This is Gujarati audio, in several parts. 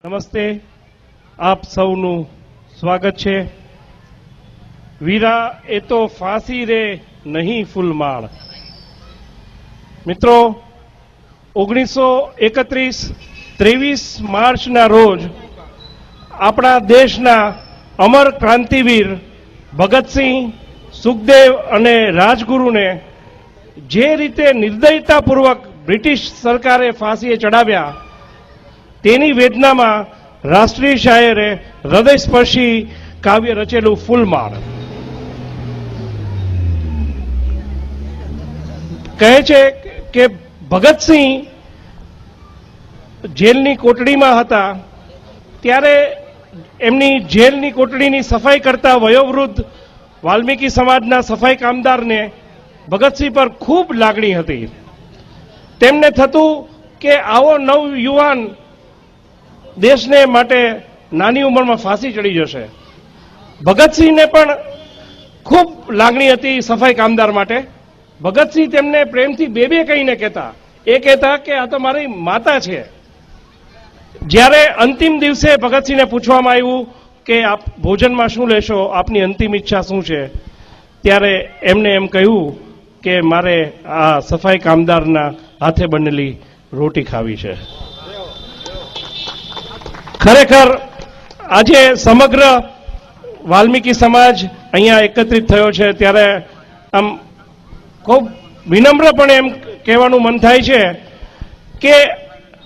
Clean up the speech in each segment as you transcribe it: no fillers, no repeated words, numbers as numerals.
નમસ્તે, આપ સૌનું સ્વાગત છે। વીરા એ તો ફાંસી રે નહીં ફૂલમાળ। મિત્રો, 1931 23 માર્ચના રોજ આપણા દેશના અમર ક્રાંતિવીર ભગતસિંહ, સુખદેવ અને રાજગુરુને જે રીતે નિર્દયતાપૂર્વક બ્રિટિશ સરકારે ફાંસીએ ચડાવ્યા, તેની વેદનામાં રાષ્ટ્રીય શાયરે હૃદયસ્પર્શી કાવ્ય રચેલું ફૂલમાળ। કહે છે કે ભગતસિંહ જેલની કોટડીમાં હતા ત્યારે એમની જેલની કોટડીની સફાઈ કરતા વયોવૃદ્ધ વાલ્મીકી સમાજના સફાઈ કામદારને ભગતસિંહ પર ખૂબ લાગણી હતી। તેમને થતું કે આવો નવયુવાન દેશને માટે નાની ઉંમરમાં ફાંસી ચડી જશે। ભગતસિંહને પણ ખૂબ લાગણી હતી સફાઈ કામદાર માટે। ભગતસિંહ તેમને પ્રેમથી બે કહીને કહેતા, એ કહેતા કે આ તો મારી માતા છે। જ્યારે અંતિમ દિવસે ભગતસિંહને પૂછવામાં આવ્યું કે આપ ભોજનમાં શું લેશો, આપની અંતિમ ઈચ્છા શું છે, ત્યારે એમને એમ કહ્યું કે મારે આ સફાઈ કામદારના હાથે બનેલી રોટી ખાવી છે। ખરેખર આજે સમગ્ર વાલ્મીકી સમાજ અહીંયા એકત્રિત થયો છે ત્યારે આમ ખૂબ વિનમ્રપણે એમ કહેવાનું મન થાય છે કે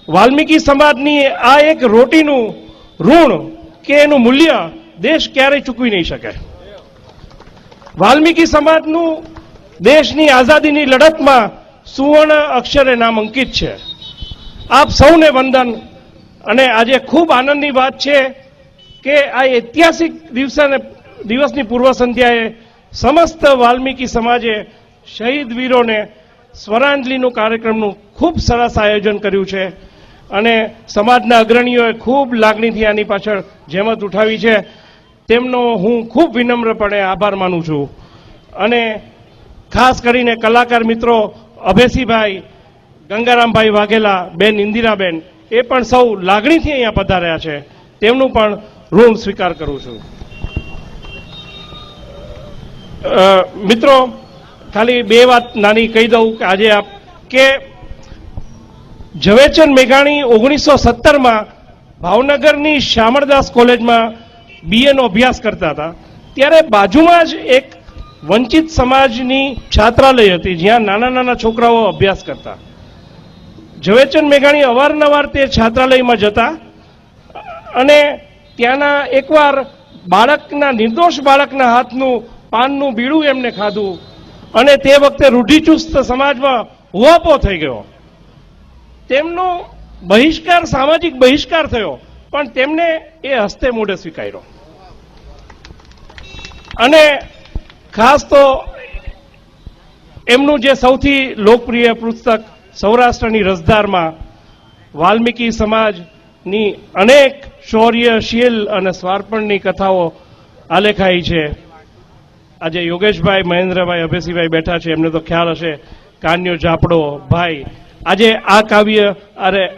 વાલ્મીકી સમાજની આ એક રોટીનું ઋણ કે એનું મૂલ્ય દેશ ક્યારેય ચૂકવી નહીં શકે। વાલ્મીકી સમાજનું દેશની આઝાદીની લડતમાં સુવર્ણ અક્ષરે નામ અંકિત છે। આપ સૌને વંદન। અને આજે ખૂબ આનંદની વાત છે કે આ ઐતિહાસિક દિવસની પૂર્વ સંધ્યાએ સમસ્ત વાલ્મીકી સમાજે શહીદ વીરોને સ્મરણાંજલિનું કાર્યક્રમનું ખૂબ સરસ આયોજન કર્યું છે અને સમાજના અગ્રણીઓએ ખૂબ લાગણીથી આની પાછળ જહેમત ઉઠાવી છે। તેમનો હું ખૂબ વિનમ્રપણે આભાર માનું છું। અને ખાસ કરીને કલાકાર મિત્રો અભેસીભાઈ, ગંગારામભાઈ વાઘેલા, બેન ઇન્દિરાબેન, એ પણ સૌ લાગણીથી અહીંયા પધાર્યા છે, તેમનું પણ ઋણ સ્વીકાર કરું છું। મિત્રો, ખાલી બે વાત નાની કહી દઉં કે આજે આપ કે ઝવેરચંદ મેઘાણી 1917માં ભાવનગરની શામળદાસ કોલેજમાં BA નો અભ્યાસ કરતા હતા ત્યારે બાજુમાં જ એક વંચિત સમાજની છાત્રાલય હતી જ્યાં નાના નાના છોકરાઓ અભ્યાસ કરતા। ઝવેરચંદ મેઘાણી અવારનવાર તે છાત્રાલયમાં જતા અને ત્યાંના એકવાર નિર્દોષ બાળકના હાથનું પાનનું બીડું એમને ખાધું અને તે વખતે રૂઢિચુસ્ત સમાજમાં હુવાપો થઈ ગયો। તેમનો સામાજિક બહિષ્કાર થયો, પણ તેમને એ હસ્તે મોઢે સ્વીકાર્યો। અને ખાસ તો એમનું જે સૌથી લોકપ્રિય પુસ્તક સૌરાષ્ટ્રની રસધારમાં વાલ્મીકી સમાજની અનેક શૌર્ય, શીલ અને સ્વાર્પણની કથાઓ આલેખાઈ છે। આજે યોગેશભાઈ, મહેન્દ્રભાઈ, અભેસીભાઈ બેઠા છે, એમને તો ખ્યાલ હશે, કાન્યો ઝાપડો ભાઈ। આજે આ કાવ્ય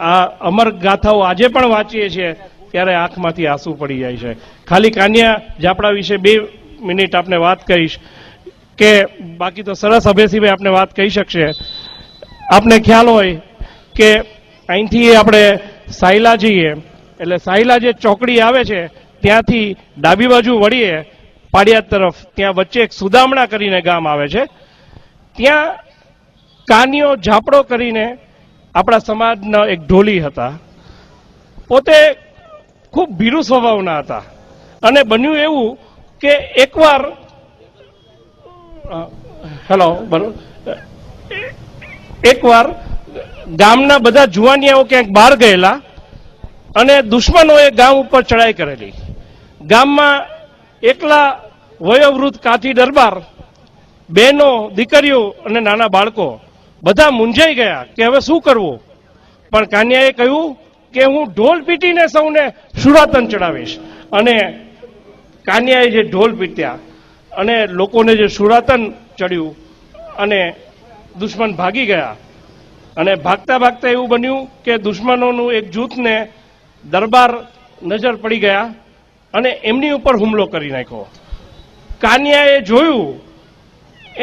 આ અમર ગાથાઓ આજે પણ વાંચીએ છીએ ત્યારે આંખમાંથી આંસુ પડી જાય છે। ખાલી કાન્યા ઝાપડા વિશે 2 મિનિટ આપને વાત કહીશ કે બાકી તો સરસ અભેસીભાઈ આપને વાત કહી શકશે। આપને ખ્યાલ હોય કે અહીંથી આપણે સાયલા જઈએ એટલે સાયલા જે ચોકડી આવે છે ત્યાંથી ડાબી બાજુ વળીએ પાડિયાદ તરફ, ત્યાં વચ્ચે એક સુદામણા કરીને ગામ આવે છે, ત્યાં કાનિયો ઝાપડો કરીને આપણા સમાજના એક ઢોલી હતા। પોતે ખૂબ ભીરુ સ્વભાવના હતા અને બન્યું એવું કે એકવાર એકવાર ગામના બધા જુવાનિયાઓ ક્યાંક બહાર ગયેલા અને દુશ્મનોએ ગામ ઉપર ચડાઈ કરેલી। ગામમાં એકલા વયોવૃદ્ધ કાઠી દરબાર, બહેનો, દીકરીઓ અને નાના બાળકો બધા મૂંઝાઈ ગયા કે હવે શું કરવું। પણ કાન્યાએ કહ્યું કે હું ઢોલ પીટીને સૌને શુરાતન ચડાવીશ। અને કાન્યાએ જે ઢોલ પીટ્યા અને લોકોને જે શુરાતન ચડ્યું અને દુશ્મન ભાગી ગયા। અને ભાગતા ભાગતા એવું બન્યું કે દુશ્મનોનું એક જૂથને દરબાર નજર પડી ગયા અને એમની ઉપર હુમલો કરી નાખ્યો. કાન્યાએ જોયું,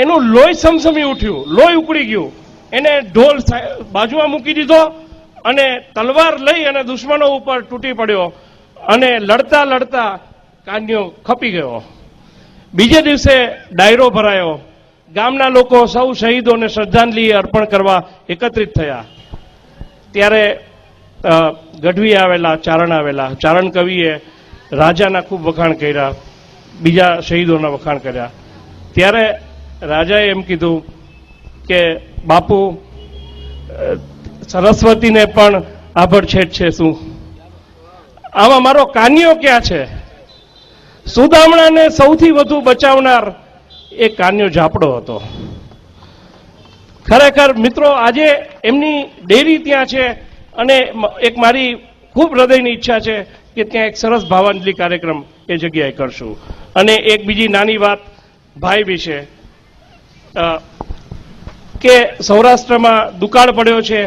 એનું લોહી સમસમી ઉઠ્યું, લોહી ઉકળી ગયું. એને ઢોલ બાજુમાં મૂકી દીધો અને તલવાર લઈ અને દુશ્મનો ઉપર તૂટી પડ્યો અને લડતા લડતા કાન્યો ખપી ગયો. બીજે દિવસે ડાયરો ભરાયો. ગામના લોકો સૌ શહીદોને શ્રદ્ધાંજલિ અર્પણ કરવા એકત્રિત થયા. ત્યારે ગઢવી આવેલા, ચારણ કવિએ રાજાના ખૂબ વખાણ કર્યા, બીજા શહીદોના વખાણ કર્યા. ત્યારે રાજાએ એમ કીધું કે બાપુ, સરસ્વતીને પણ આભડછેટ છે શું? આમાં મારો કાન્યો ક્યાં છે? સુદામણાને સૌથી વધુ બચાવનાર એ કાન્યો ઝાપડો હતો. ખરેખર મિત્રો, આજે એમની ડેરી ત્યાં છે અને એક મારી ખૂબ હૃદયની ઈચ્છા છે કે ત્યાં એક સરસ ભાવાંજલિ કાર્યક્રમ એ જગ્યાએ કરશું. અને એક બીજી નાની વાત ભાઈ વિશે, કે સૌરાષ્ટ્રમાં દુકાળ પડ્યો છે.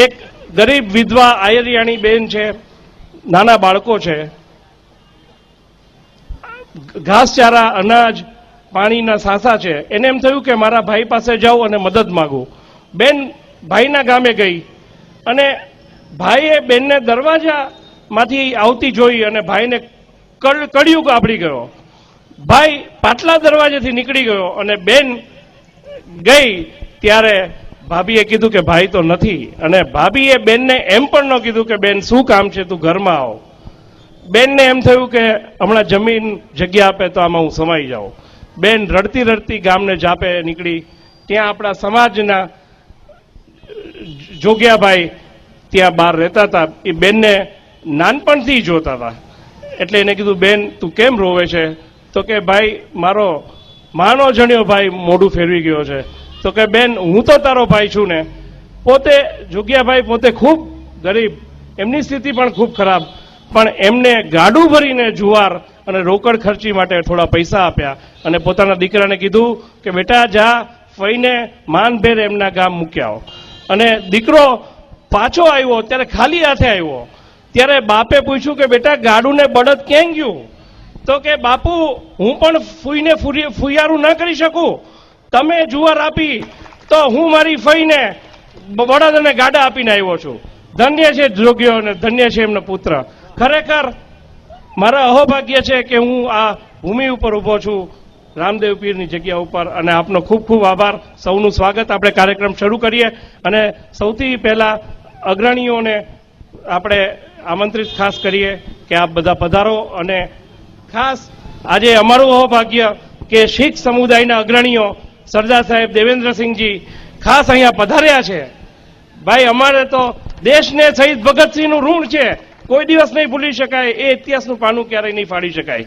એક ગરીબ વિધવા આયરિયાણી બેન છે, નાના બાળકો છે. ઘાસચારા, અનાજ, પાણીના સાસા છે. એને એમ થયું કે મારા ભાઈ પાસે જાઉં અને મદદ માગું. બેન ભાઈના ગામે ગઈ અને ભાઈએ બેનને દરવાજામાંથી આવતી જોઈ અને ભાઈને કડિયું કાપડી ગયો. ભાઈ પાટલા દરવાજેથી નીકળી ગયો અને બેન ગઈ ત્યારે ભાભીએ કીધું કે ભાઈ તો નથી. અને ભાભીએ બેનને એમ પણ ન કીધું કે બેન શું કામ છે, તું ઘરમાં આવ. બેનને એમ થયું કે હમણાં જમીન જગ્યા આપે તો આમાં હું સમાઈ જાઉં. બેન રડતી રડતી ગામને જાપે નીકળી. ત્યાં આપણા સમાજના જોગિયાભાઈ ત્યાં બહાર રહેતા હતા. એ બેનને નાનપણથી જોતા હતા. એટલે એને કીધું, બેન તું કેમ રોવે છે? તો કે ભાઈ, મારો માનો જણ્યો ભાઈ મોઢું ફેરવી ગયો છે. તો કે બેન, હું તો તારો ભાઈ છું ને. પોતે જોગિયાભાઈ પોતે ખૂબ ગરીબ, એમની સ્થિતિ પણ ખૂબ ખરાબ, પણ એમને ગાડું ભરીને જુવાર અને રોકડ ખર્ચી માટે થોડા પૈસા આપ્યા અને પોતાના દીકરાને કીધું કે બેટા જા, ફઈને માનભેર એમના ગામ મૂક્યા આવો. અને દીકરો પાછો આવ્યો ત્યારે ખાલી હાથે આવ્યો. ત્યારે બાપે પૂછ્યું કે બેટા, ગાડું ને બળદ ક્યાં ગયું? તો કે બાપુ, હું પણ ફૂઈને ફુયારું ન કરી શકું. તમે જુવાર આપી તો હું મારી ફઈને બળદ અને ગાડા આપીને આવ્યો છું. ધન્ય છે જોગ્યો અને ધન્ય છે એમનો પુત્ર. ખરેખર મારા અહોભાગ્ય છે કે હું આ ભૂમિ ઉપર ઊભો છું, રામદેવ પીરની જગ્યા ઉપર. અને આપનો ખૂબ ખૂબ આભાર. સૌનું સ્વાગત. આપણે કાર્યક્રમ શરૂ કરીએ અને સૌથી પહેલા અગ્રણીઓને આપણે આમંત્રિત ખાસ કરીએ કે આપ બધા પધારો. અને ખાસ આજે અમારું અહોભાગ્ય કે શીખ સમુદાયના અગ્રણીઓ સરદાર સાહેબ દેવેન્દ્રસિંહજી ખાસ અહીંયા પધાર્યા છે. ભાઈ, અમારે તો દેશને શહીદ ભગતસિંહનું ઋણ છે, કોઈ દિવસ નહીં ભૂલી શકાય. એ ઇતિહાસનું પાનું ક્યારેય નહીં ફાડી શકાય.